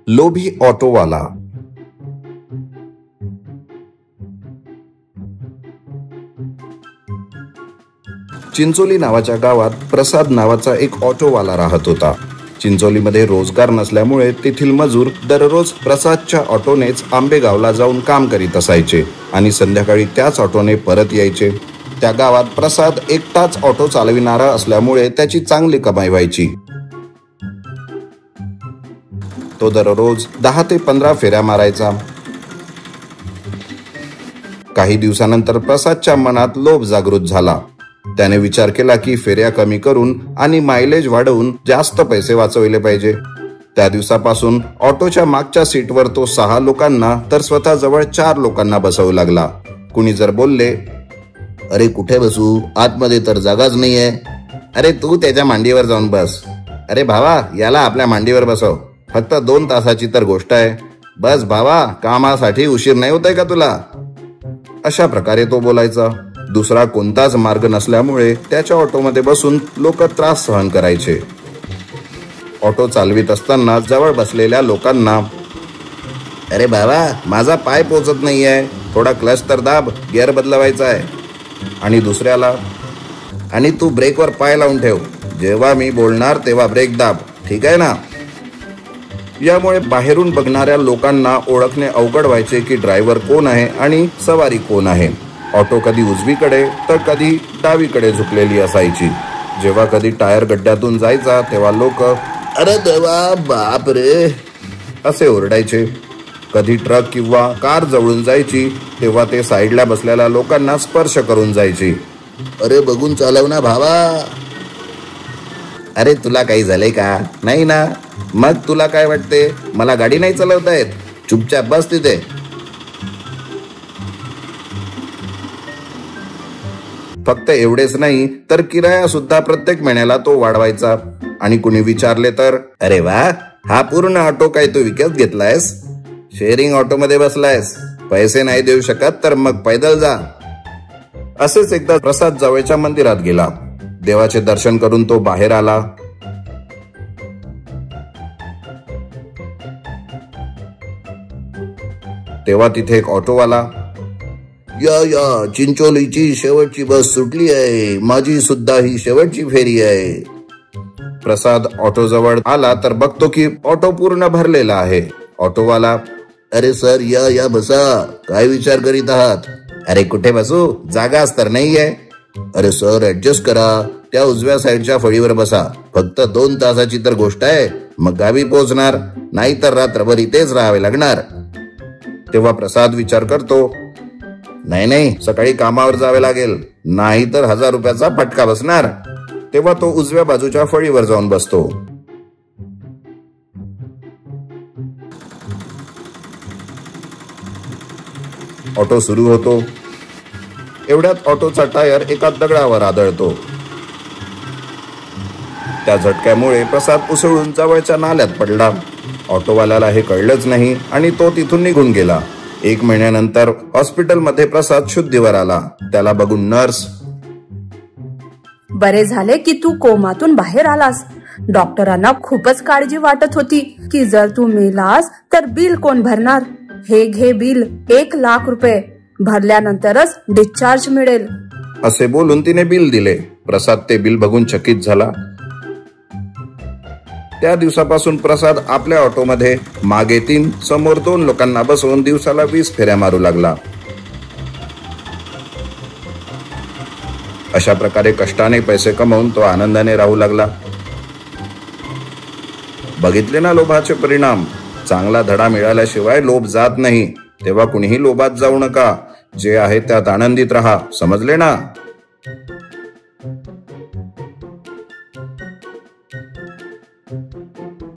लोभी ऑटोवाला. चिंचोली नावाच्या गावात प्रसाद नावाचा एक ऑटोवाला राहत होता. चिंचोलीमध्ये रोजगार नसल्यामुळे तेथील मजूर दररोज प्रसादच्या ऑटोनेच आंबेगावला जाऊन काम करीत असायचे आणि संध्याकाळी त्याच ऑटोने परत यायचे. त्या गावात प्रसाद एकटाच ऑटो चालविणारा असल्यामुळे त्याची चांगली कमाई व्हायची. तो दररोज 10 ते 15 फेऱ्या मारायचा. काही दिवसानंतर प्रसादच्या मनात लोभ जागृत झाला. त्याने विचार केला की फेऱ्या कमी करून आणि मायलेज वाढवून जास्त पैसे वाचवले पाहिजे. त्या दिवसापासून ऑटोच्या मागच्या सीटवर तो 6 लोकांना तर स्वतःजवळ 4 लोकांना बसवू लागला. कुणी जर बोलले, अरे कुठे बसू, आतमध्ये तर जागाच नाहीये. अरे तू त्याच्या मांडीवर जाऊन बस. अरे भावा, याला आपल्या मांडीवर बसव, फक्त 2 तासाची तर गोष्ट आहे. बस भावा, कामासाठी उशीर नाही होतय का तुला. अशा प्रकारे तो बोलायचा. दुसरा कोणताच मार्ग नसल्यामुळे त्याच्या ऑटोमध्ये बसून लोक त्रास सहन करायचे. ऑटो चालवित असताना जवळ बसलेल्या लोकांना, अरे बाबा, माझा पाय पोचत नाहीये, थोडा क्लच तर दाब, गिअर बदलवायचा आहे. आणि दुसऱ्याला, आणि तू ब्रेकवर पाय लावून ठेव, जेव्हा मी बोलणार तेव्हा ब्रेक दाब, ठीक आहे ना. यामुळे बाहेरून बघणाऱ्या लोकांना ओळखणे अवघड व्हायचे की ड्रायव्हर कोण आहे आणि सवारी कोण आहे. ऑटो कधी उजवीकडे तर कधी डावीकडे झुकलेली असायची. जेव्हा कधी टायर गड्ड्यातून जायचा तेव्हा लोक, अरे देवा, बाप रे, असे ओरडायचे. कधी ट्रक किंवा कार जवळून जायची तेव्हा ते साईडला बसलेल्या लोकांना स्पर्श करून जायची. अरे बघून चालव ना भावा. अरे तुला काही झालंय का. नाही ना. मग तुला काय वाटते, मला गाडी नाही चालवता येत, चुपचाप बस तिथे. फक्त एवढेच नाही तर किराया सुद्धा प्रत्येक महिन्याला तो वाढवायचा. आणि कुणी विचारले तर, अरे वा, हा पूर्ण ऑटो काय तू विकत घेतलायस, शेअरिंग ऑटो मध्ये बसलायस, पैसे नाही देऊ शकत तर मग पैदल जा. असेच एकदा प्रसाद जवळच्या मंदिरात गेला. देवाचे दर्शन करून तो बाहेर आला. तेव्हा तिथे एक ऑटोवाला, या चिंचोलीची शेवटची बस सुटली आहे, माझी सुद्धा ही शेवटची फेरी आहे. प्रसाद ऑटो जवळ आला तर बघतो की ऑटो पूर्ण भरलेला आहे. ऑटोवाला, अरे सर, या बसा, काय विचार करीत आहात. अरे कुठे बसू, जागाच तर नाहीये. अरे सर, ऍडजस्ट करा, त्या उजव्या साईडच्या फळीवर बसा, फक्त 2 तासाची तर गोष्ट आहे, मग गावी पोहोचणार, नाही तर रात्रभर इथेच राहावे लागणार. तेव्हा प्रसाद विचार करतो, नाही, सकाळी कामावर जावे लागेल, नाही तर 1000 रुपयाचा फटका बसणार. तेव्हा तो उजव्या बाजूच्या फळीवर जाऊन बसतो. ऑटो सुरू होतो. एवढ्यात ऑटोचा टायर एका दगडावर आदळतो. त्या झटक्यामुळे प्रसाद उसळून जवळच्या नाल्यात पडला. ऑटोवाल्याला हे कळलंच नाही आणि तो तिथून निघून गेला. 1 महिन्यानंतर हॉस्पिटलमध्ये प्रसाद शुद्धीवर आला. त्याला बघून नर्स, बरे झाले की तू कोमातून बाहेर आलास. डॉक्टरांना खूपच काळजी वाटत होती की जर तू मेलास तर बिल कोण भरणार. हे घे बिल, 1 लाख रुपये, भरल्यानंतरच डिस्चार्ज मिळेल, असे बोलून तिने बिल दिले. प्रसाद ते बिल बघून चकित झाला. त्या दिवसापासून प्रसाद आपल्या ऑटोमध्ये मागे 3 समोर 2 लोकांना बसवून दिवसाला 20 फेऱ्या मारू लागला. अशा प्रकारे कष्टाने पैसे कमवून तो आनंदाने राहू लागला. बघितले ना लोभाचे परिणाम. चांगला धडा मिळाल्याशिवाय लोभ जात नाही. तेव्हा कुणीही लोभात जाऊ नका. जे आहे त्यात आनंदित राहा. समजले ना.